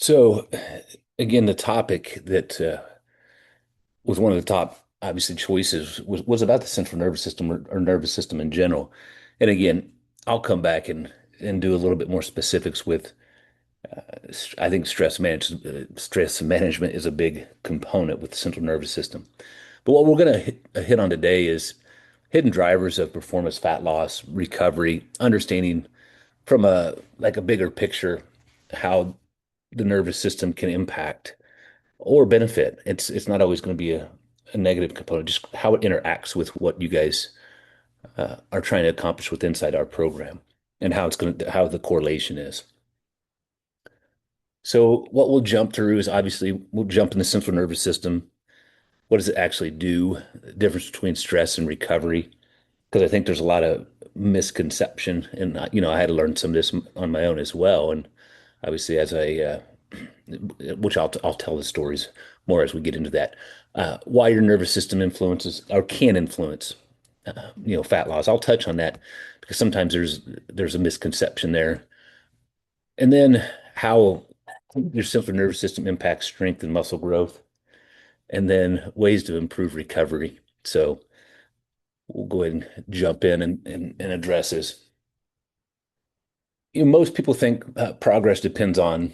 So, again, the topic that was one of the top, obviously, choices was about the central nervous system or nervous system in general. And again, I'll come back and do a little bit more specifics with. I think stress management is a big component with the central nervous system. But what we're going to hit on today is hidden drivers of performance, fat loss, recovery, understanding from a bigger picture how the nervous system can impact or benefit. It's not always going to be a negative component, just how it interacts with what you guys are trying to accomplish with inside our program and how the correlation is. So what we'll jump through is obviously we'll jump in the central nervous system. What does it actually do? The difference between stress and recovery, because I think there's a lot of misconception, and I had to learn some of this on my own as well. And obviously, as which I'll tell the stories more as we get into that. Why your nervous system influences or can influence, fat loss. I'll touch on that because sometimes there's a misconception there. And then how your central nervous system impacts strength and muscle growth, and then ways to improve recovery. So we'll go ahead and jump in and address this. Most people think progress depends on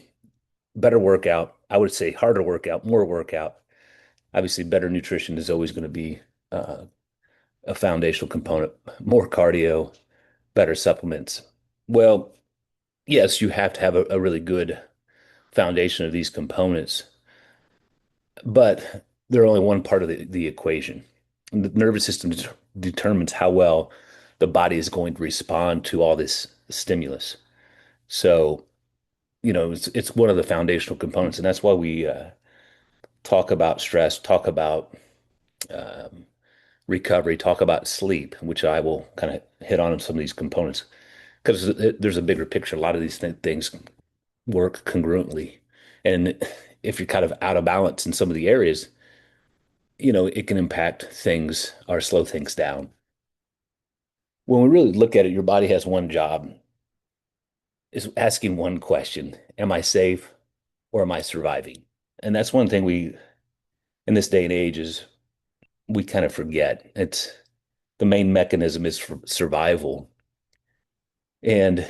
better workout. I would say harder workout, more workout. Obviously, better nutrition is always going to be uh, a foundational component. More cardio, better supplements. Well, yes, you have to have a really good foundation of these components, but they're only one part of the equation. The nervous system determines how well the body is going to respond to all this stimulus. So, it's one of the foundational components, and that's why we talk about stress, talk about um, recovery, talk about sleep, which I will kind of hit on some of these components because there's a bigger picture. A lot of these things work congruently. And if you're kind of out of balance in some of the areas, it can impact things or slow things down. When we really look at it, your body has one job, is asking one question: Am I safe or am I surviving? And that's one thing in this day and age, is we kind of forget. It's the main mechanism is for survival. And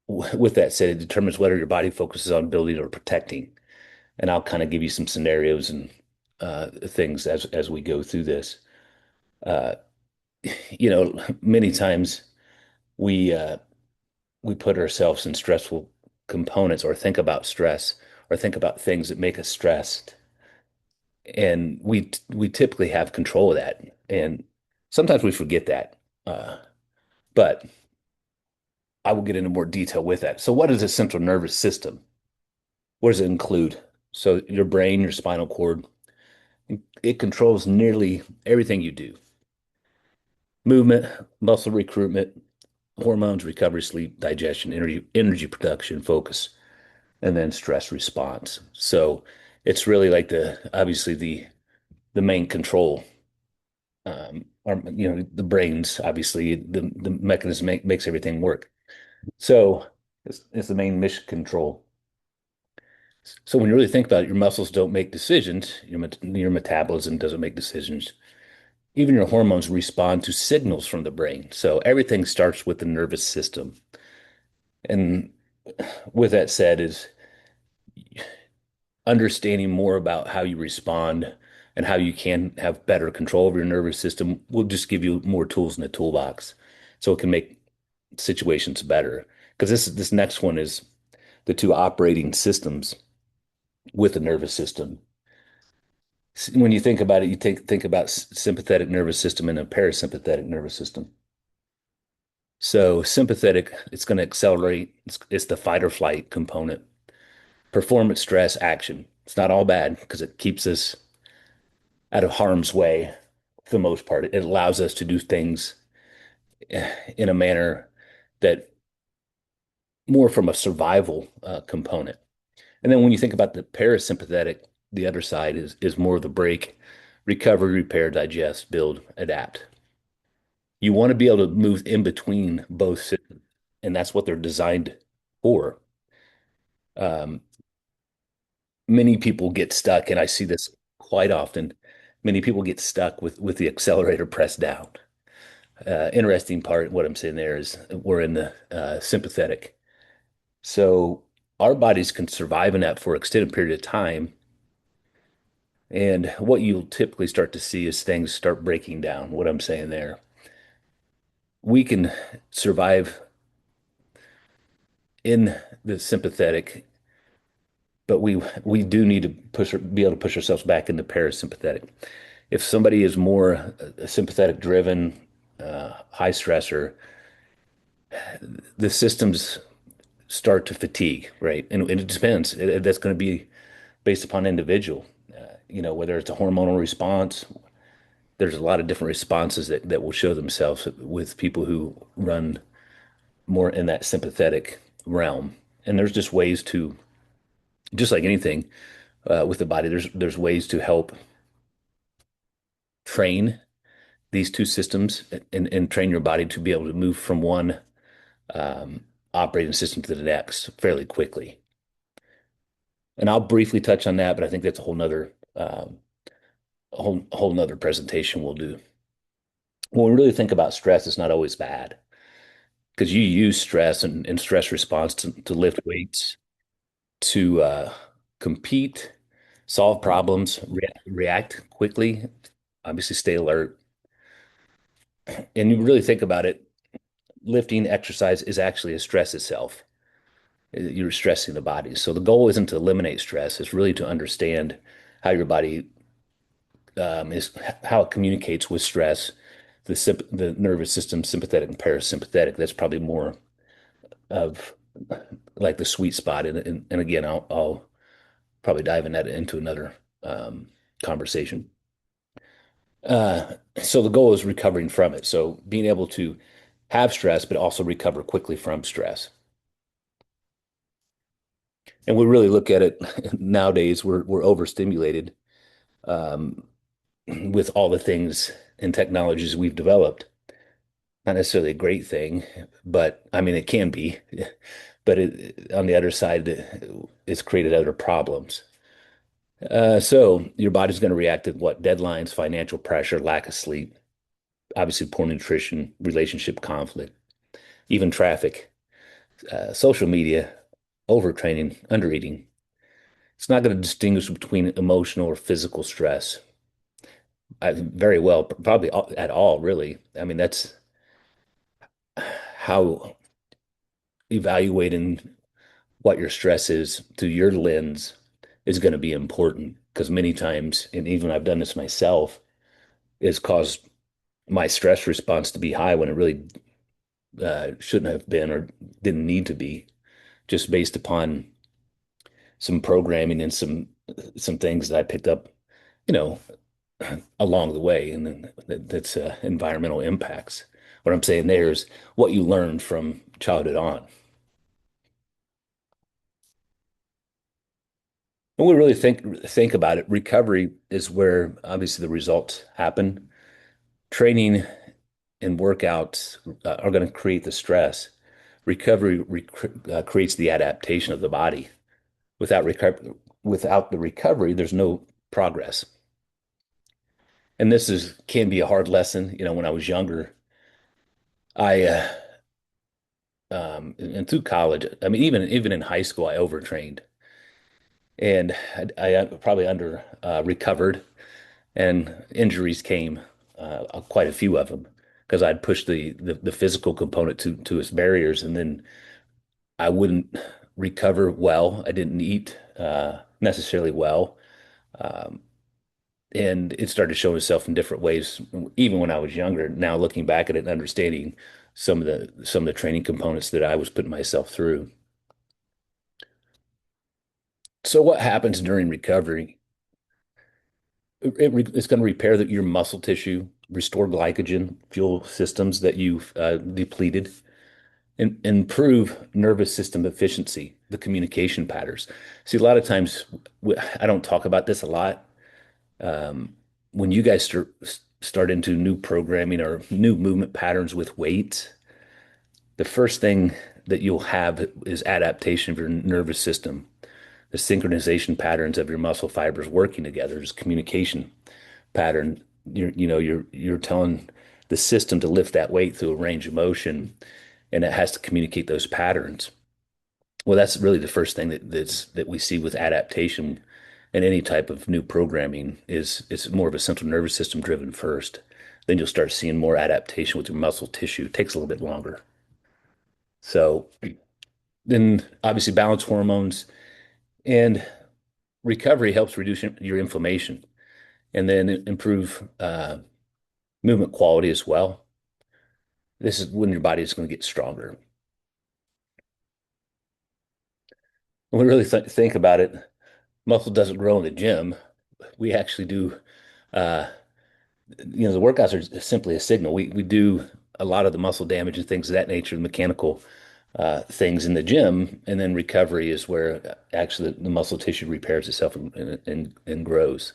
with that said, it determines whether your body focuses on building or protecting. And I'll kind of give you some scenarios and things as we go through this. Uh, Many times we uh, we put ourselves in stressful components, or think about stress, or think about things that make us stressed, and we typically have control of that, and sometimes we forget that. But I will get into more detail with that. So, what is the central nervous system? What does it include? So, your brain, your spinal cord, it controls nearly everything you do: movement, muscle recruitment, hormones, recovery, sleep, digestion, energy production, focus, and then stress response. So it's really like obviously the main control, or the brains, obviously the mechanism makes everything work. So it's the main mission control. So when you really think about it, your muscles don't make decisions. Your metabolism doesn't make decisions. Even your hormones respond to signals from the brain. So everything starts with the nervous system. And with that said, is understanding more about how you respond and how you can have better control of your nervous system will just give you more tools in the toolbox so it can make situations better. Because this next one is the two operating systems with the nervous system. When you think about it, you think about sympathetic nervous system and a parasympathetic nervous system. So sympathetic, it's going to accelerate. It's the fight or flight component. Performance, stress, action. It's not all bad because it keeps us out of harm's way for the most part. It allows us to do things in a manner that more from a survival component. And then when you think about the parasympathetic, the other side is more of the break, recover, repair, digest, build, adapt. You want to be able to move in between both systems, and that's what they're designed for. Many people get stuck, and I see this quite often. Many people get stuck with the accelerator pressed down. Interesting part, what I'm saying there is we're in the sympathetic. So our bodies can survive in that for an extended period of time. And what you'll typically start to see is things start breaking down. What I'm saying there, we can survive in the sympathetic, but we do need to be able to push ourselves back into parasympathetic. If somebody is more sympathetic driven, high stressor, the systems start to fatigue, right? And it depends. That's going to be based upon individual. Whether it's a hormonal response, there's a lot of different responses that will show themselves with people who run more in that sympathetic realm. And there's just ways to, just like anything with the body, there's ways to help train these two systems and train your body to be able to move from one um, operating system to the next fairly quickly. And I'll briefly touch on that, but I think that's a whole nother presentation we'll do. When we really think about stress, it's not always bad because you use stress and stress response to lift weights, to compete, solve problems, react quickly, obviously stay alert. And you really think about it, lifting exercise is actually a stress itself. You're stressing the body. So the goal isn't to eliminate stress, it's really to understand how your body is how it communicates with stress, the nervous system, sympathetic and parasympathetic. That's probably more of like the sweet spot. And again, I'll probably dive into another conversation. So the goal is recovering from it. So being able to have stress, but also recover quickly from stress. And we really look at it nowadays, we're overstimulated with all the things and technologies we've developed. Not necessarily a great thing, but I mean, it can be. But on the other side, it's created other problems. So your body's going to react to what? Deadlines, financial pressure, lack of sleep, obviously poor nutrition, relationship conflict, even traffic, social media, overtraining, undereating. It's not going to distinguish between emotional or physical stress. Very well, probably at all, really. I mean, that's how evaluating what your stress is through your lens is going to be important because many times, and even I've done this myself, it's caused my stress response to be high when it really shouldn't have been or didn't need to be, just based upon some programming and some things that I picked up, you know, along the way, and then that's environmental impacts. What I'm saying there is what you learned from childhood on. When we really think about it, recovery is where obviously the results happen. Training and workouts are going to create the stress. Recovery creates the adaptation of the body. Without the recovery, there's no progress. And this is can be a hard lesson. When I was younger, I and through college, I mean, even in high school, I overtrained, and I probably under recovered, and injuries came, quite a few of them, because I'd pushed the physical component to its barriers, and then I wouldn't recover well. I didn't eat necessarily well. Um, and it started showing itself in different ways, even when I was younger. Now looking back at it and understanding some of the training components that I was putting myself through. So what happens during recovery? It's going to repair your muscle tissue, restore glycogen, fuel systems that you've depleted, and improve nervous system efficiency, the communication patterns. See, a lot of times I don't talk about this a lot. Um, when you guys start into new programming or new movement patterns with weights, the first thing that you'll have is adaptation of your nervous system. the synchronization patterns of your muscle fibers working together. There's communication pattern. You're telling the system to lift that weight through a range of motion, and it has to communicate those patterns. Well, that's really the first thing that we see with adaptation and any type of new programming is it's more of a central nervous system driven first. Then you'll start seeing more adaptation with your muscle tissue. It takes a little bit longer. So then obviously balance hormones and recovery helps reduce your inflammation and then improve movement quality as well. This is when your body is going to get stronger. When we really think about it, muscle doesn't grow in the gym. We actually do uh, the workouts are simply a signal. We do a lot of the muscle damage and things of that nature, the mechanical things in the gym, and then recovery is where actually the muscle tissue repairs itself and grows.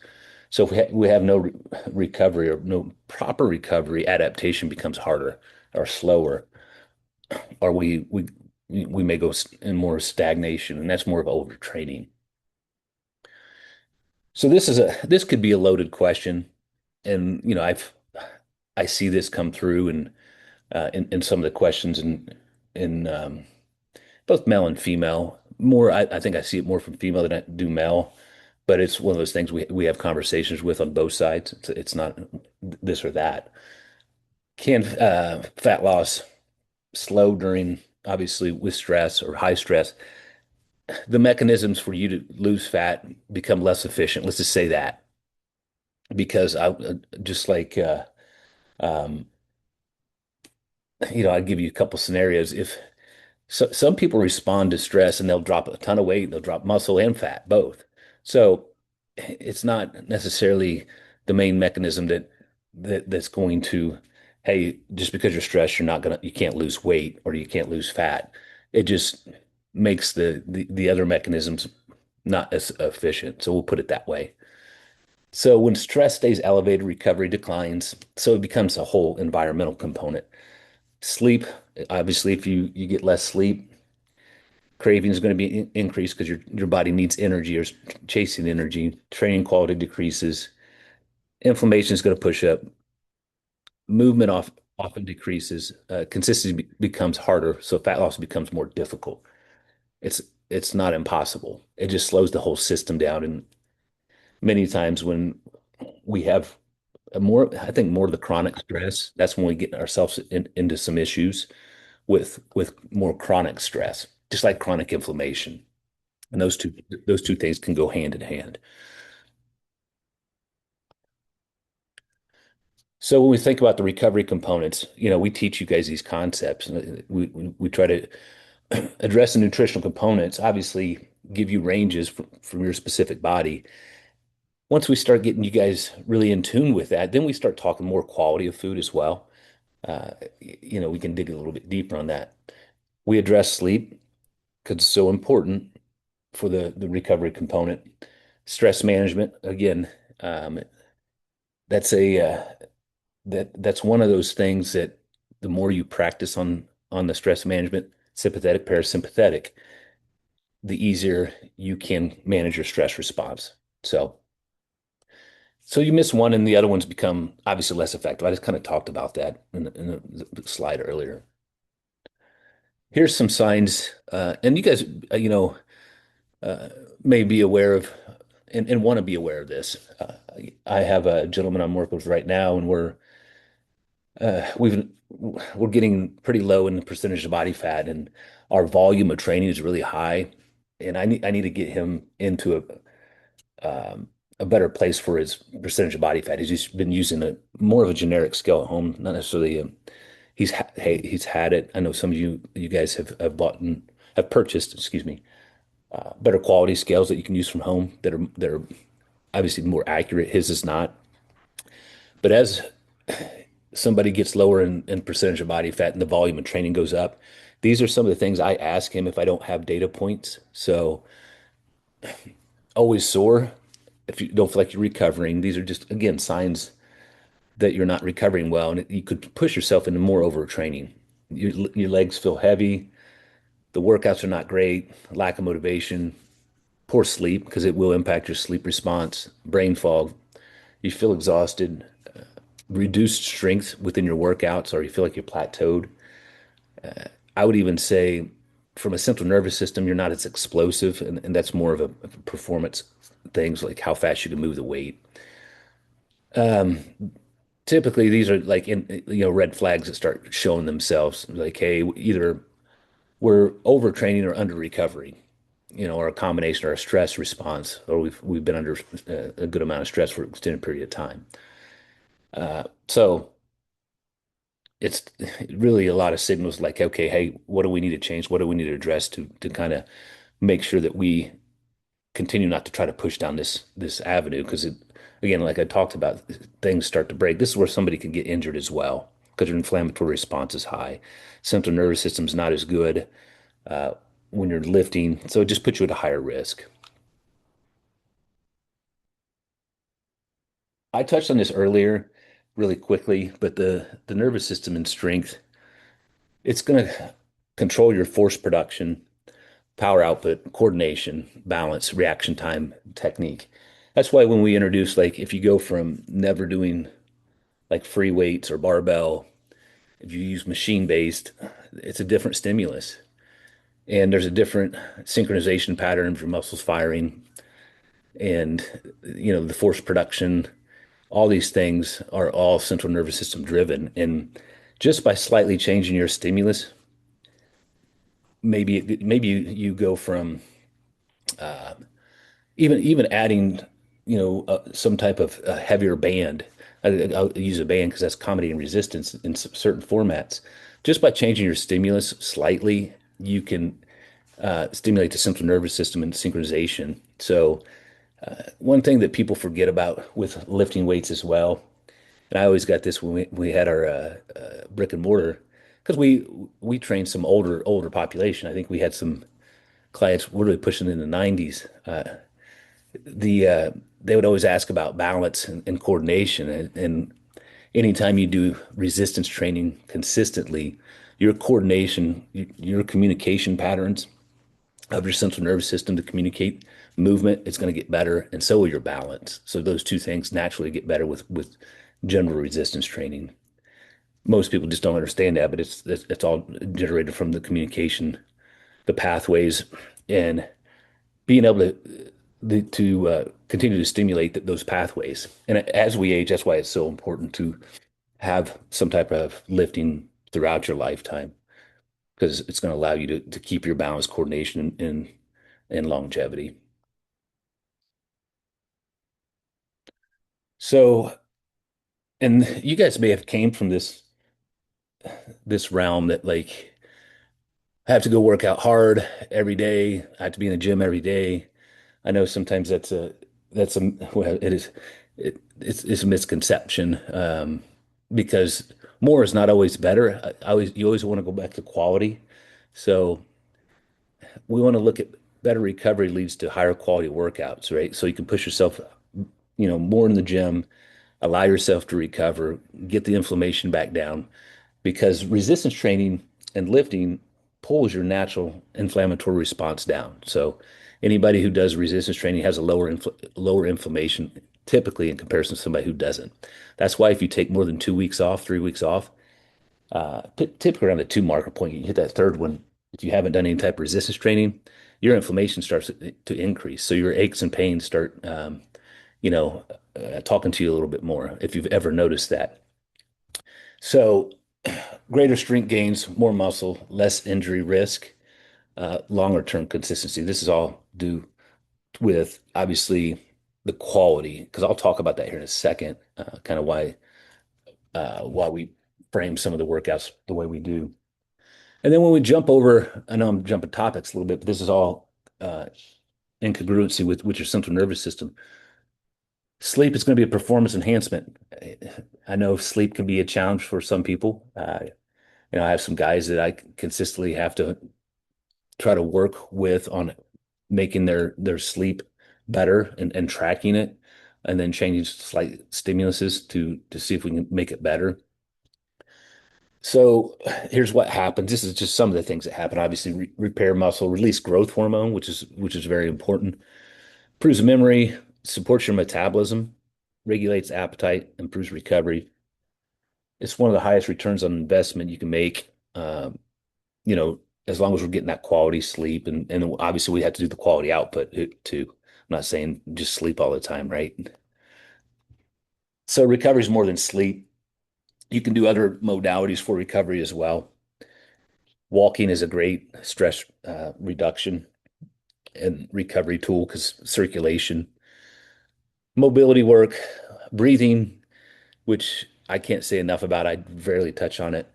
So if we have no recovery or no proper recovery, adaptation becomes harder or slower, or we may go in more stagnation, and that's more of overtraining. So this could be a loaded question, and I see this come through and in some of the questions in both male and female. More, I think I see it more from female than I do male, but it's one of those things we have conversations with on both sides. It's not this or that. Can fat loss slow during obviously with stress or high stress? The mechanisms for you to lose fat become less efficient. Let's just say that because I just like um, I'll give you a couple scenarios. If some people respond to stress and they'll drop a ton of weight, they'll drop muscle and fat, both. So it's not necessarily the main mechanism that's going to, hey, just because you're stressed, you can't lose weight or you can't lose fat. It just makes the other mechanisms not as efficient. So we'll put it that way. So when stress stays elevated, recovery declines. So it becomes a whole environmental component. Sleep, obviously, if you get less sleep, craving is going to be increased because your body needs energy or chasing energy. Training quality decreases. Inflammation is going to push up. Movement often decreases. Consistency becomes harder, so fat loss becomes more difficult. It's it's not impossible. It just slows the whole system down. And many times when we have I think more of the chronic stress, that's when we get ourselves into some issues with more chronic stress, just like chronic inflammation. And those two things can go hand in hand. So when we think about the recovery components, we teach you guys these concepts. And we try to address the nutritional components, obviously give you ranges from your specific body. Once we start getting you guys really in tune with that, then we start talking more quality of food as well. We can dig a little bit deeper on that. We address sleep because it's so important for the recovery component. Stress management, again, that's a that's one of those things that the more you practice on the stress management, sympathetic, parasympathetic, the easier you can manage your stress response. So so you miss one and the other ones become obviously less effective. I just kind of talked about that in the slide earlier. Here's some signs, and you guys, uh, may be aware of and want to be aware of this. I have a gentleman I'm working with right now, and we're getting pretty low in the percentage of body fat, and our volume of training is really high, and I need to get him into a better place for his percentage of body fat. He's just been using a more of a generic scale at home, not necessarily he's had it. I know some of you guys have bought and have purchased, excuse me, better quality scales that you can use from home that are obviously more accurate. His is not. But as somebody gets lower in percentage of body fat and the volume of training goes up, these are some of the things I ask him if I don't have data points. So always sore. If you don't feel like you're recovering, these are just, again, signs that you're not recovering well, and you could push yourself into more overtraining. Your legs feel heavy, the workouts are not great, lack of motivation, poor sleep because it will impact your sleep response, brain fog, you feel exhausted, reduced strength within your workouts, or you feel like you're plateaued. I would even say from a central nervous system, you're not as explosive, and that's more of a performance things like how fast you can move the weight. Typically, these are like red flags that start showing themselves. Like, hey, either we're overtraining or under recovery, or a combination or a stress response, or we've been under a good amount of stress for an extended period of time. So it's really a lot of signals like, okay, hey, what do we need to change? What do we need to address to kind of make sure that we continue not to try to push down this avenue? Because again, like I talked about, things start to break. This is where somebody can get injured as well because your inflammatory response is high. Central nervous system's not as good uh, when you're lifting, so it just puts you at a higher risk. I touched on this earlier really quickly, but the nervous system and strength, it's going to control your force production, power output, coordination, balance, reaction time, technique. That's why when we introduce, like, if you go from never doing like free weights or barbell, if you use machine based, it's a different stimulus. And there's a different synchronization pattern for muscles firing and, the force production. All these things are all central nervous system driven. And just by slightly changing your stimulus, maybe you go from even adding, some type of heavier band. I'll use a band because that's comedy and resistance in certain formats. Just by changing your stimulus slightly, you can stimulate the central nervous system and synchronization. So one thing that people forget about with lifting weights as well, and I always got this when we had our brick and mortar, because we trained some older population. I think we had some clients really pushing in the 90s. They would always ask about balance and coordination, and anytime you do resistance training consistently, your coordination, your communication patterns of your central nervous system to communicate movement, it's going to get better, and so will your balance. So those two things naturally get better with general resistance training. Most people just don't understand that, but it's all generated from the communication, the pathways, and being able to continue to stimulate those pathways. And as we age, that's why it's so important to have some type of lifting throughout your lifetime because it's going to allow you to keep your balance, coordination, and longevity. So, and you guys may have came from this realm that like I have to go work out hard every day. I have to be in the gym every day. I know sometimes that's a well, it's a misconception because more is not always better. You always want to go back to quality. So we want to look at better recovery leads to higher quality workouts, right? So you can push yourself, more in the gym, allow yourself to recover, get the inflammation back down, because resistance training and lifting pulls your natural inflammatory response down. So anybody who does resistance training has a lower inflammation typically in comparison to somebody who doesn't. That's why if you take more than 2 weeks off, 3 weeks off, typically around the two marker point, you hit that third one. If you haven't done any type of resistance training, your inflammation starts to increase. So your aches and pains start, talking to you a little bit more if you've ever noticed that. So greater strength gains, more muscle, less injury risk, longer term consistency. This is all due with obviously the quality, because I'll talk about that here in a second, kind of why we frame some of the workouts the way we do. And then when we jump over, I know I'm jumping topics a little bit, but this is all uh, in congruency with your central nervous system. Sleep is going to be a performance enhancement. I know sleep can be a challenge for some people. I have some guys that I consistently have to try to work with on making their sleep better and tracking it, and then changing slight stimuluses to see if we can make it better. So here's what happens. This is just some of the things that happen. Obviously, repair muscle, release growth hormone, which is very important. Improves memory, supports your metabolism, regulates appetite, improves recovery. It's one of the highest returns on investment you can make. You know, as long as we're getting that quality sleep, and obviously we have to do the quality output too. I'm not saying just sleep all the time, right? So recovery is more than sleep. You can do other modalities for recovery as well. Walking is a great stress reduction and recovery tool because circulation, mobility work, breathing, which I can't say enough about. I rarely touch on it.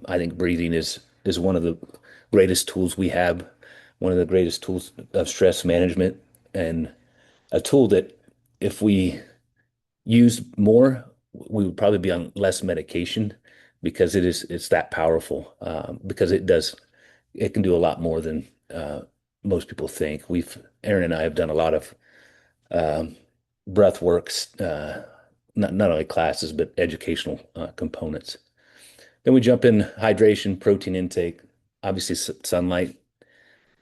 I think breathing is one of the greatest tools we have, one of the greatest tools of stress management, and a tool that if we used more, we would probably be on less medication because it's that powerful. Because it can do a lot more than most people think. Aaron and I have done a lot of um, breath works, not only classes but educational components. Then we jump in hydration, protein intake, obviously sunlight.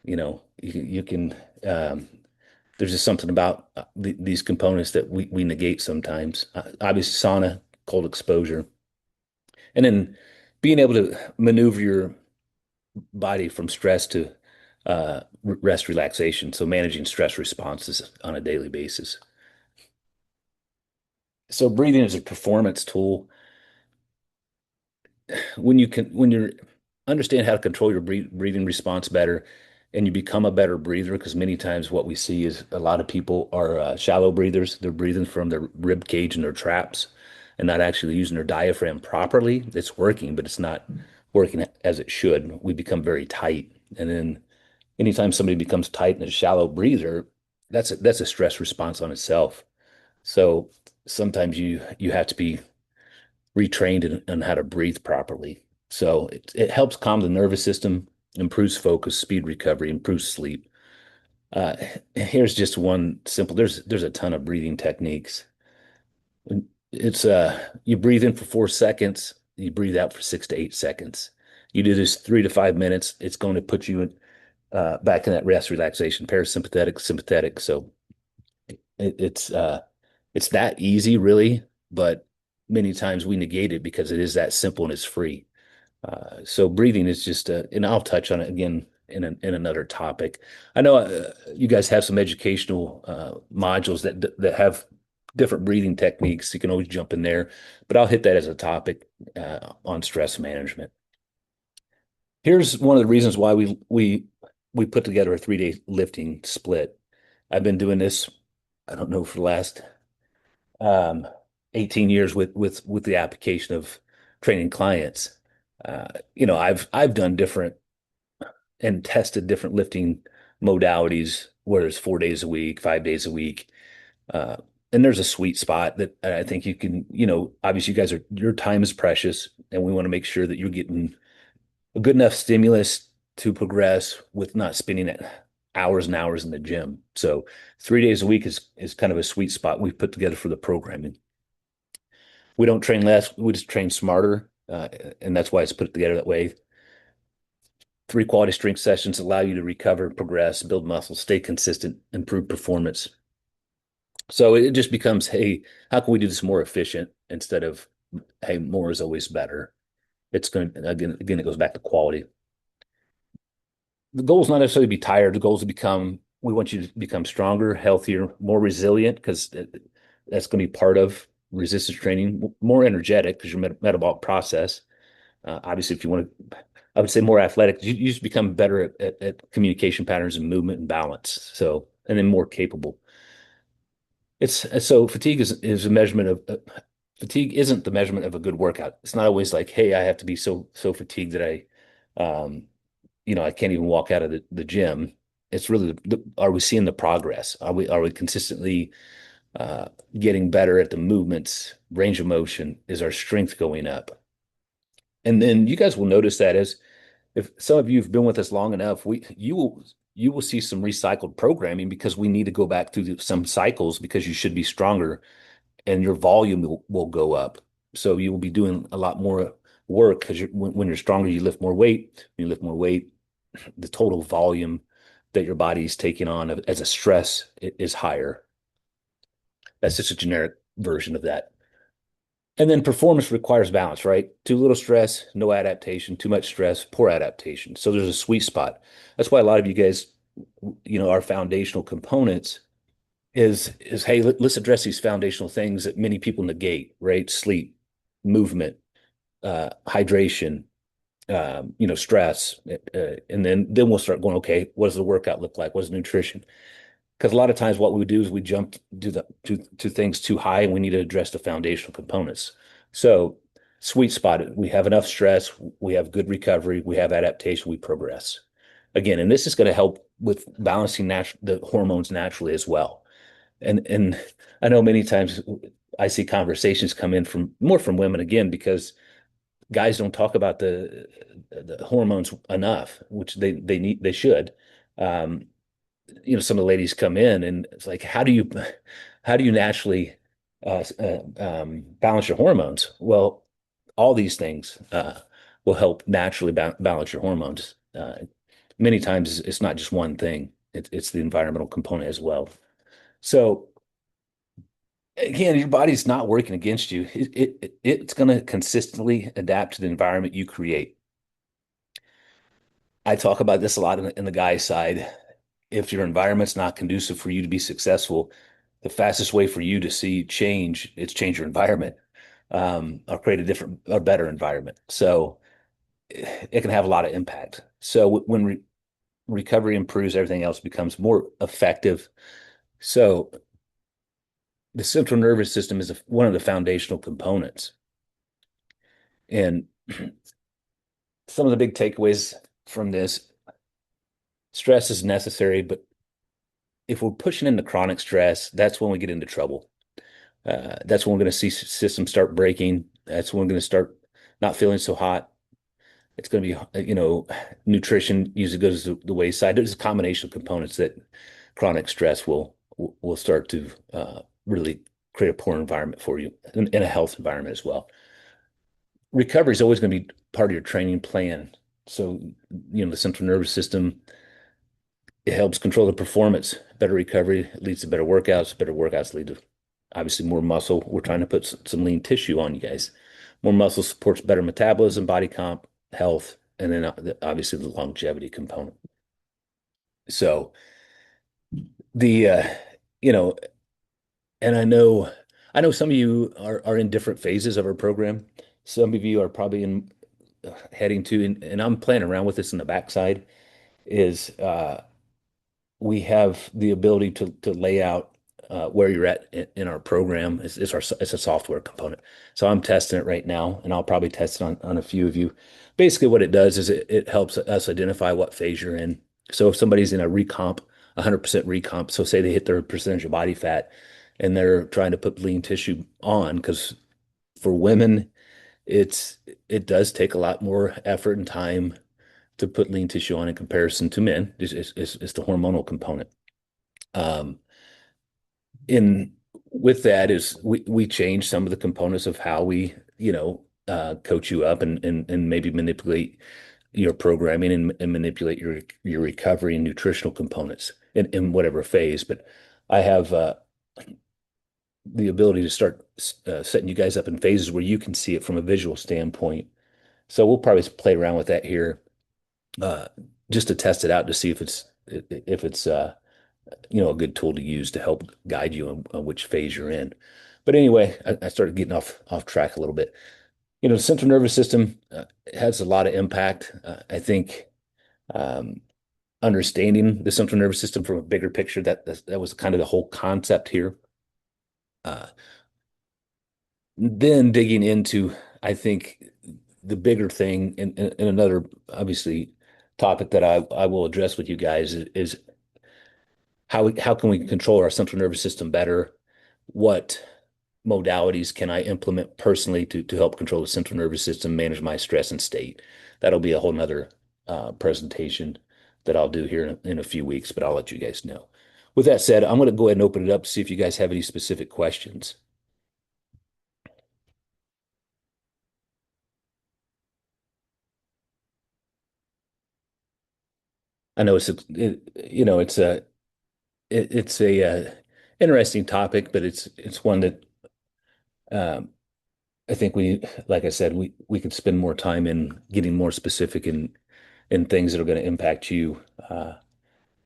You can. There's just something about these components that we negate sometimes. Obviously, sauna, cold exposure, and then being able to maneuver your body from stress to rest relaxation. So managing stress responses on a daily basis. So breathing is a performance tool. When you understand how to control your breathing response better, and you become a better breather, because many times what we see is a lot of people are shallow breathers. They're breathing from their rib cage and their traps and not actually using their diaphragm properly. It's working, but it's not working as it should. We become very tight. And then anytime somebody becomes tight and a shallow breather, that's a stress response on itself. So sometimes you have to be retrained in how to breathe properly. So it helps calm the nervous system, improves focus, speed recovery, improves sleep. Uh, Here's just one simple. There's a ton of breathing techniques. It's you breathe in for 4 seconds, you breathe out for 6 to 8 seconds. You do this 3 to 5 minutes. It's going to put you back in that rest relaxation, parasympathetic, sympathetic. So it, it's uh, it's that easy, really, but many times we negate it because it is that simple and it's free. So breathing is just, and I'll touch on it again in another topic. I know you guys have some educational modules that have different breathing techniques. You can always jump in there, but I'll hit that as a topic on stress management. Here's one of the reasons why we put together a 3-day lifting split. I've been doing this, I don't know, for the last um, 18 years with the application of training clients. I've done different and tested different lifting modalities, whether it's 4 days a week, 5 days a week. Uh, and there's a sweet spot that I think you can, obviously your time is precious, and we want to make sure that you're getting a good enough stimulus to progress with not spending it hours and hours in the gym. So 3 days a week is kind of a sweet spot we've put together for the programming. We don't train less, we just train smarter. And that's why it's put together that way. 3 quality strength sessions allow you to recover, progress, build muscle, stay consistent, improve performance. So it just becomes, hey, how can we do this more efficient instead of, hey, more is always better. It's going to, again, it goes back to quality. The goal is not necessarily to be tired. The goal is we want you to become stronger, healthier, more resilient, because that's going to be part of resistance training, more energetic because your metabolic process. Obviously, if you want to, I would say more athletic. You just become better at communication patterns and movement and balance. So, and then more capable. So fatigue is a measurement of fatigue isn't the measurement of a good workout. It's not always like, hey, I have to be so fatigued that um, I can't even walk out of the gym. It's really are we seeing the progress? Are we consistently getting better at the movements, range of motion? Is our strength going up? And then you guys will notice that as if some of you have been with us long enough, you will see some recycled programming because we need to go back through some cycles because you should be stronger and your volume will go up. So you will be doing a lot more work because when you're stronger, you lift more weight. When you lift more weight, the total volume that your body's taking on as a stress is higher. That's just a generic version of that. And then performance requires balance, right? Too little stress, no adaptation. Too much stress, poor adaptation. So there's a sweet spot. That's why a lot of you guys, our foundational components is hey, let's address these foundational things that many people negate, right? Sleep, movement, hydration, stress, and then we'll start going, okay, what does the workout look like? What does nutrition? Because a lot of times what we do is we jump to things too high, and we need to address the foundational components. So sweet spot, we have enough stress, we have good recovery, we have adaptation, we progress. Again, and this is going to help with balancing the hormones naturally as well. And I know many times I see conversations come in from more from women again because guys don't talk about the hormones enough, which they should. Um, some of the ladies come in and it's like, how do you naturally balance your hormones? Well, all these things will help naturally balance your hormones. Many times it's not just one thing; it's the environmental component as well. So again, your body's not working against you. It's going to consistently adapt to the environment you create. I talk about this a lot in the guy side. If your environment's not conducive for you to be successful, the fastest way for you to see change is change your environment, or create a different or better environment. So it can have a lot of impact. So when recovery improves, everything else becomes more effective. So the central nervous system is one of the foundational components. And some of the big takeaways from this: stress is necessary, but if we're pushing into chronic stress, that's when we get into trouble. That's when we're going to see systems start breaking. That's when we're going to start not feeling so hot. It's going to be, nutrition usually goes to the wayside. There's a combination of components that chronic stress will start to really create a poor environment for you and a health environment as well. Recovery is always going to be part of your training plan. So, the central nervous system, it helps control the performance. Better recovery leads to better workouts. Better workouts lead to obviously more muscle. We're trying to put some lean tissue on you guys. More muscle supports better metabolism, body comp, health, and then obviously the longevity component. So the you know, and I know some of you are in different phases of our program. Some of you are probably in heading to, and I'm playing around with this in the backside, is we have the ability to lay out where you're at in our program. It's a software component. So I'm testing it right now, and I'll probably test it on a few of you. Basically, what it does is it helps us identify what phase you're in. So if somebody's in a recomp, 100% recomp, so say they hit their percentage of body fat and they're trying to put lean tissue on, because for women, it's it does take a lot more effort and time to put lean tissue on in comparison to men. It's the hormonal component. Um, in with that is we change some of the components of how we, coach you up and maybe manipulate your programming and manipulate your recovery and nutritional components in whatever phase. But I have the ability to start setting you guys up in phases where you can see it from a visual standpoint. So we'll probably play around with that here, uh, just to test it out to see if it's a good tool to use to help guide you on which phase you're in. But anyway, I started getting off track a little bit. The central nervous system has a lot of impact. I think um, understanding the central nervous system from a bigger picture, that was kind of the whole concept here. Uh, then digging into, I think, the bigger thing and another obviously topic that I will address with you guys is how can we control our central nervous system better? What modalities can I implement personally to help control the central nervous system, manage my stress and state? That'll be a whole nother presentation that I'll do here in a few weeks, but I'll let you guys know. With that said, I'm going to go ahead and open it up to see if you guys have any specific questions. I know it's a interesting topic, but it's one that um, I think like I said, we could spend more time in getting more specific in things that are going to impact you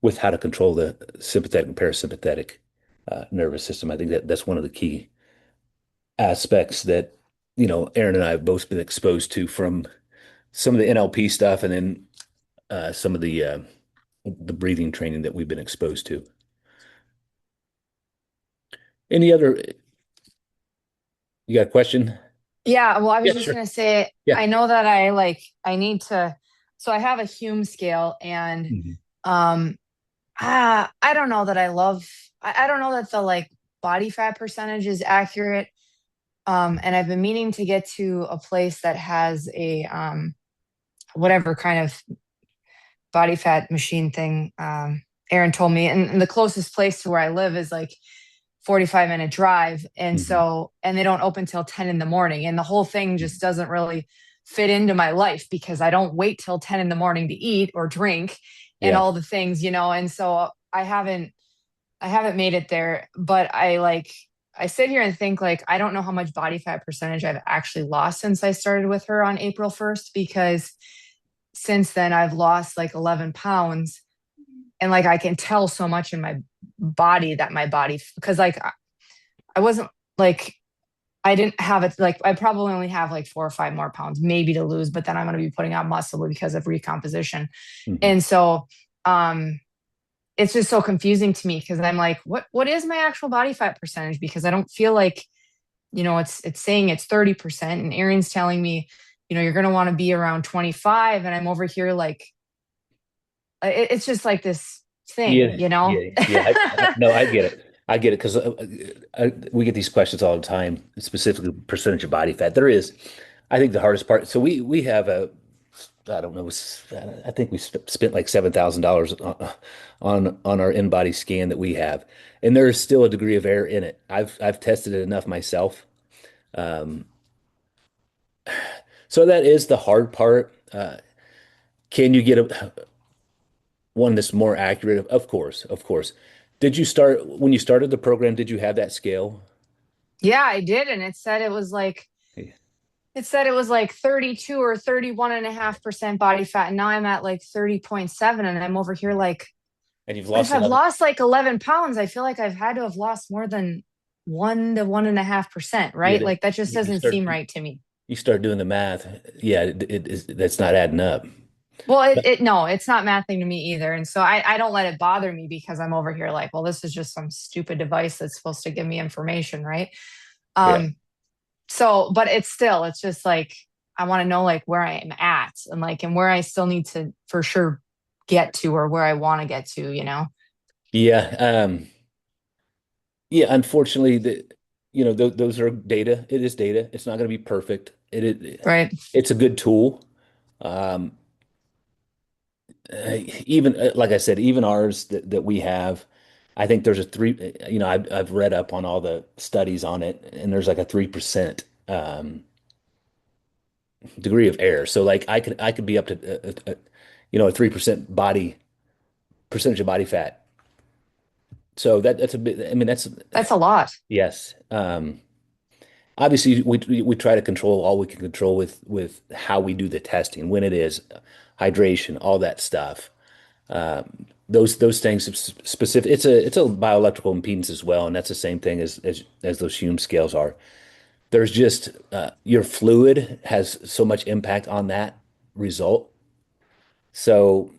with how to control the sympathetic and parasympathetic nervous system. I think that's one of the key aspects that Aaron and I have both been exposed to from some of the NLP stuff, and then some of the breathing training that we've been exposed to. Any other? You got a question? Yeah, well, I was Yeah, just sure. gonna say, Yeah. I know that I need to, so I have a Hume scale and Mhm. um I don't know that I don't know that the like body fat percentage is accurate. And I've been meaning to get to a place that has a whatever kind of body fat machine thing. Aaron told me, and the closest place to where I live is like 45-minute drive. And Mhm. so, and they don't open till 10 in the morning. And the whole thing just doesn't really fit into my life because I don't wait till 10 in the morning to eat or drink and Yeah. all the things, you know. And so I haven't made it there, but I sit here and think like I don't know how much body fat percentage I've actually lost since I started with her on April 1st because since then I've lost like 11 pounds and like I can tell so much in my body that my body because like I wasn't like I didn't have it like I probably only have like 4 or 5 more pounds maybe to lose, but then I'm going to be putting on muscle because of recomposition. Mhm. And so um it's just so confusing to me because I'm like, what is my actual body fat percentage? Because I don't feel like, it's saying it's 30%. And Aaron's telling me, you're gonna want to be around 25. And I'm over here like it's just like this thing, Yeah, you know? yeah, yeah. No, I get it. I get it because we get these questions all the time, specifically percentage of body fat. I think the hardest part. So we have I don't know, I think we spent like $7,000 on our in-body scan that we have, and there is still a degree of error in it. I've tested it enough myself, um, so that is the hard part. Can you get one that's more accurate? Of course, of course. Did you start when you started the program? Did you have that scale? Yeah, I did. And it said it was like 32 or 31.5% body fat. And now I'm at like 30.7. And I'm over here like, And you've but if lost I've 11. lost like 11 pounds, I feel like I've had to have lost more than 1 to 1.5%, Yeah, right? Like that just you doesn't start seem right to me. you start doing the math. Yeah, that's not adding up. Well, no, it's not mathing to me either. And so I don't let it bother me because I'm over here like, well, this is just some stupid device that's supposed to give me information, right? Yeah. Um, but it's just like I want to know like where I am at and like and where I still need to for sure get to or where I want to get to, you know? Yeah. Yeah, unfortunately, those are data. It is data. It's not going to be perfect. Right. It's a good tool. Um, even like I said, even ours that we have, I think there's a three. I've read up on all the studies on it, and there's like a 3% degree of error. So like I could be up to a 3% body percentage of body fat. So that's a bit. I mean, that's That's a lot. yes. Obviously, we try to control all we can control with how we do the testing, when it is, hydration, all that stuff. Those things specific. It's a bioelectrical impedance as well, and that's the same thing as those Hume scales are. There's just your fluid has so much impact on that result. So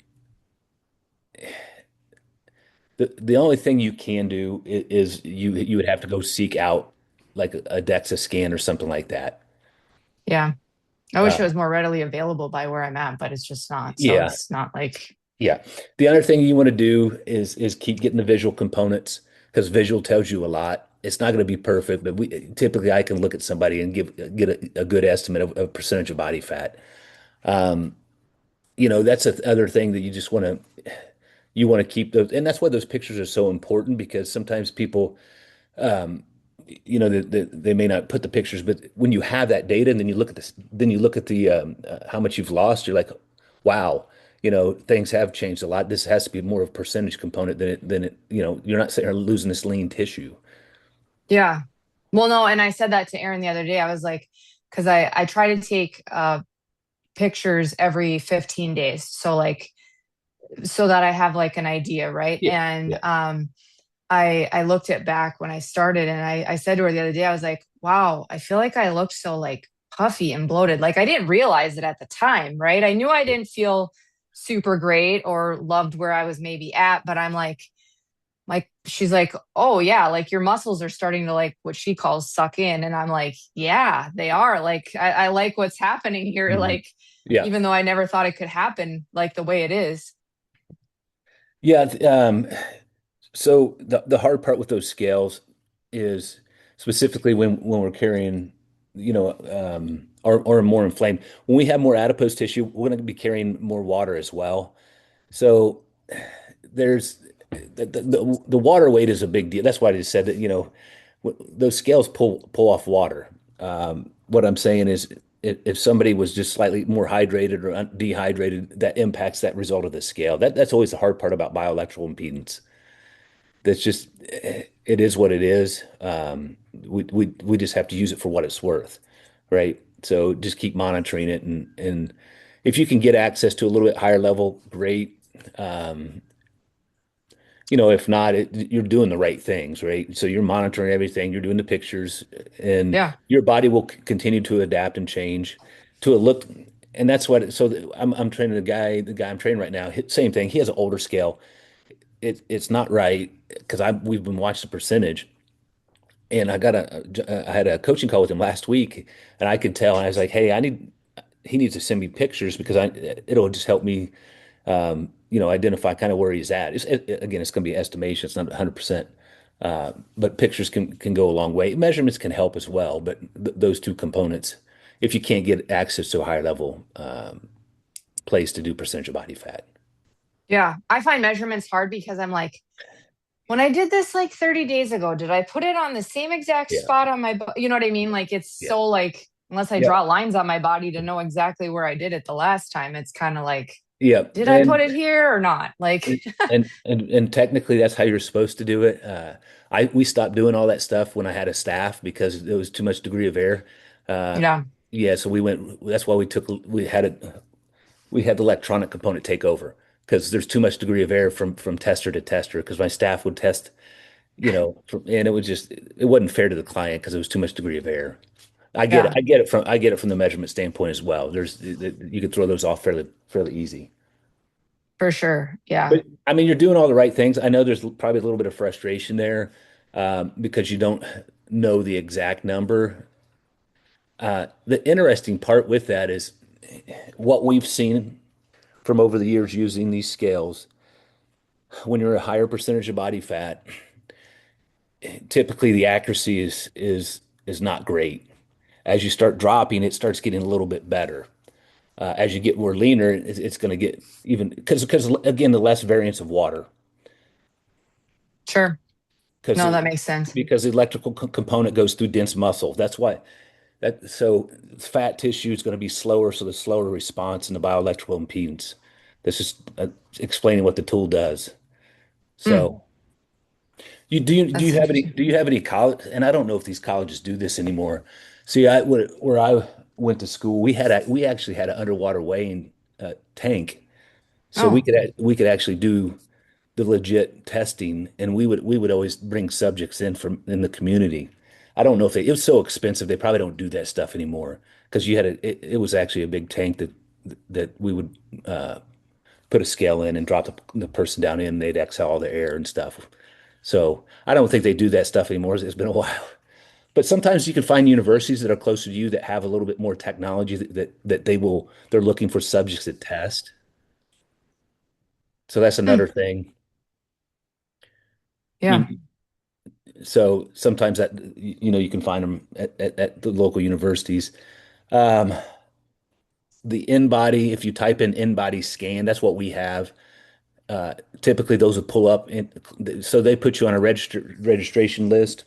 the only thing you can do is you would have to go seek out like a DEXA scan or something like that. Yeah. I wish it Uh, was more readily available by where I'm at, but it's just not. So yeah, it's not like, yeah. The other thing you want to do is keep getting the visual components because visual tells you a lot. It's not going to be perfect, but we typically I can look at somebody and get a good estimate of percentage of body fat. That's the other thing that you want to keep those, and that's why those pictures are so important because sometimes people they may not put the pictures, but when you have that data and then you look at this, then you look at the how much you've lost, you're like, wow. things have changed a lot. This has to be more of a percentage component than it, you're not saying losing this lean tissue. Yeah. Well, no, and I said that to Aaron the other day. I was like, because I try to take pictures every 15 days. So like so that I have like an idea, right? Yeah. And Yeah. I looked at back when I started and I said to her the other day, I was like, wow, I feel like I looked so like puffy and bloated. Like I didn't realize it at the time, right? I knew I didn't feel super great or loved where I was maybe at, but I'm like she's like, oh yeah, like your muscles are starting to like what she calls suck in. And I'm like, yeah, they are. Like I like what's happening here. Mhm. Like, Yeah. even though I never thought it could happen like the way it is. Yeah. So the hard part with those scales is specifically when we're carrying, or more inflamed. When we have more adipose tissue, we're going to be carrying more water as well. So there's the water weight is a big deal. That's why I just said that, those scales pull off water. What I'm saying is if somebody was just slightly more hydrated or dehydrated, that impacts that result of the scale. That's always the hard part about bioelectrical impedance. That's just it is what it is. We just have to use it for what it's worth, right? So just keep monitoring it, and if you can get access to a little bit higher level, great. Um, if not, you're doing the right things, right? So you're monitoring everything, you're doing the pictures, and Yeah. your body will continue to adapt and change to a look. And that's what. I'm training the guy I'm training right now. Same thing. He has an older scale. It's not right because we've been watching the percentage, and I had a coaching call with him last week, and I could tell, and I was like, hey, he needs to send me pictures because it'll just help me identify kind of where he's at. Again, it's going to be estimation. It's not 100%. But pictures can go a long way. Measurements can help as well, but th those two components, if you can't get access to a higher level place to do percentage of body fat. Yeah. I find measurements hard because I'm like, when I did this like 30 days ago, did I put it on the same exact Yeah. spot on my you know what I mean? Like it's Yeah. so like unless I Yeah. draw lines on my body to know exactly where I did it the last time, it's kind of like, Yeah. did I put it here or not? Like, And technically that's how you're supposed to do it. We stopped doing all that stuff when I had a staff because there was too much degree of error. Uh, yeah, yeah, so that's why we had the electronic component take over because there's too much degree of error from tester to tester because my staff would test, and it wasn't fair to the client because it was too much degree of error. yeah, I get it from the measurement standpoint as well. You can throw those off fairly easy. for sure. Yeah. But I mean, you're doing all the right things. I know there's probably a little bit of frustration there because you don't know the exact number. The interesting part with that is what we've seen from over the years using these scales. When you're a higher percentage of body fat, typically the accuracy is not great. As you start dropping, it starts getting a little bit better. As you get more leaner, it's going to get even because again, the less variance of water. Sure. because No, that makes sense. because the electrical component goes through dense muscle. That's why so fat tissue is going to be slower, so the slower response in the bioelectrical impedance. This is explaining what the tool does. Hmm, So do you that's have any interesting. do you have any college? And I don't know if these colleges do this anymore. See, where I went to school, we actually had an underwater weighing tank, so Oh, we could actually do the legit testing, and we would always bring subjects in from in the community. I don't know if it was so expensive, they probably don't do that stuff anymore because it was actually a big tank that we would put a scale in and drop the person down in, and they'd exhale all the air and stuff. So I don't think they do that stuff anymore. It's been a while. But sometimes you can find universities that are closer to you that have a little bit more technology that they're looking for subjects to test. So that's hmm, another thing. I yeah. mean, so sometimes you can find them at the local universities. Um, the InBody, if you type in InBody scan, that's what we have. Typically, those will pull up, so they put you on a registration list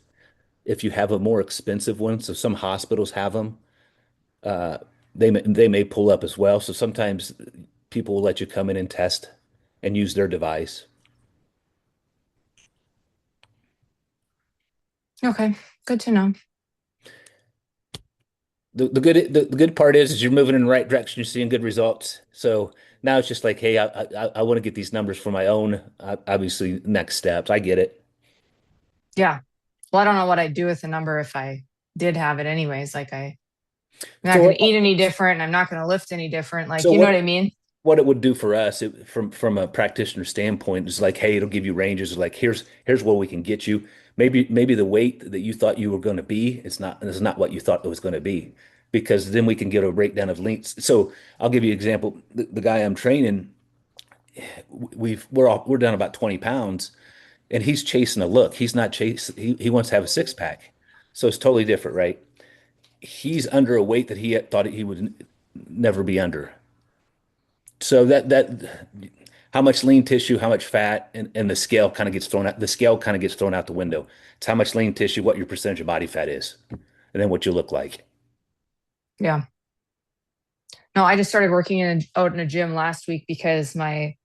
if you have a more expensive one. So some hospitals have them. They may pull up as well. So sometimes people will let you come in and test and use their device. Okay, good to know. The good part is you're moving in the right direction. You're seeing good results. So now it's just like, hey, I want to get these numbers for my own, obviously, next steps. I get it. Yeah. Well, I don't know what I'd do with the number if I did have it anyways. I'm not So going to what, eat any different. I'm not going to lift any different. Like, so you know what what I mean? what it would do for us from a practitioner standpoint is like, hey, it'll give you ranges. Like, here's where we can get you. Maybe the weight that you thought you were going to be, it's not what you thought it was going to be, because then we can get a breakdown of lengths. So I'll give you an example. The guy I'm training, we're down about 20 pounds, and he's chasing a look. He's not chasing. He wants to have a six pack. So it's totally different, right? He's under a weight that he thought he would never be under. So that how much lean tissue, how much fat, and the scale kind of gets thrown out. The scale kind of gets thrown out the window. It's how much lean tissue, what your percentage of body fat is, and then what you look like. Yeah. No, I just started working out in a gym last week because my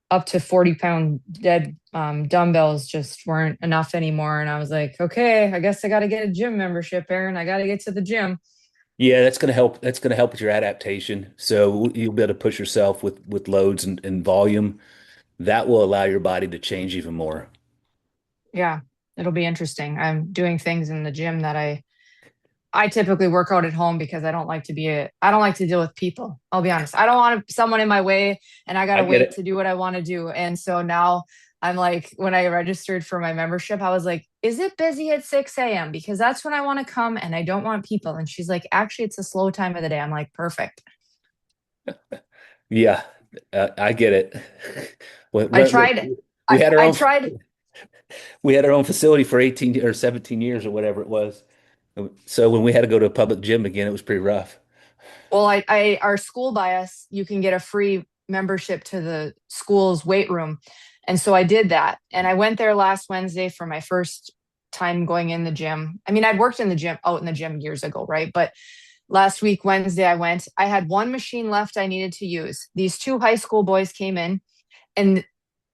up to 40-pound dead dumbbells just weren't enough anymore. And I was like, okay, I guess I got to get a gym membership, Aaron. I got to get to the gym. Yeah, that's gonna help. That's gonna help with your adaptation. So you'll be able to push yourself with loads and volume. That will allow your body to change even more. Yeah, it'll be interesting. I'm doing things in the gym that I typically work out at home because I don't like to deal with people. I'll be honest. I don't want someone in my way and I got I to get wait it. to do what I want to do. And so now I'm like, when I registered for my membership, I was like, is it busy at 6 a.m.? Because that's when I want to come and I don't want people. And she's like, actually, it's a slow time of the day. I'm like, perfect. Yeah, I get it. I Look, tried. we had our I own tried. we had our own facility for 18 or 17 years or whatever it was. So when we had to go to a public gym again, it was pretty rough. Well, our school by us, you can get a free membership to the school's weight room. And so I did that. And I went there last Wednesday for my first time going in the gym. I mean, I'd worked in the gym, out in the gym years ago, right? But last week, Wednesday, I went. I had one machine left I needed to use. These two high school boys came in and